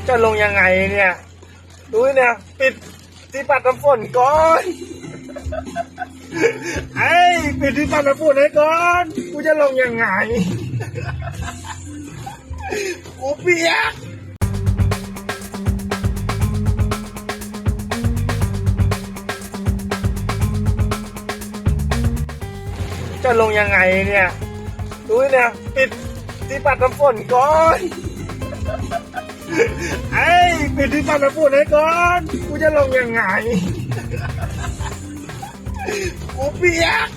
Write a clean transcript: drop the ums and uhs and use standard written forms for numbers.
จะลงยังไงเนี่ยดูเนี่ยปิดที่ปัดน้ำฝนก่อนไอ้ปิดที่ปัดน้ำฝนให้ก่อนกูจะลงยังไงกูเปียกจะลงยังไงเนี่ยดูเนี่ยปิดที่ปัดน้ำฝนก่อนไอ้ปิดที่ปัดน้ำฝนให้ก่อนกูจะลงยังไงกูเปียก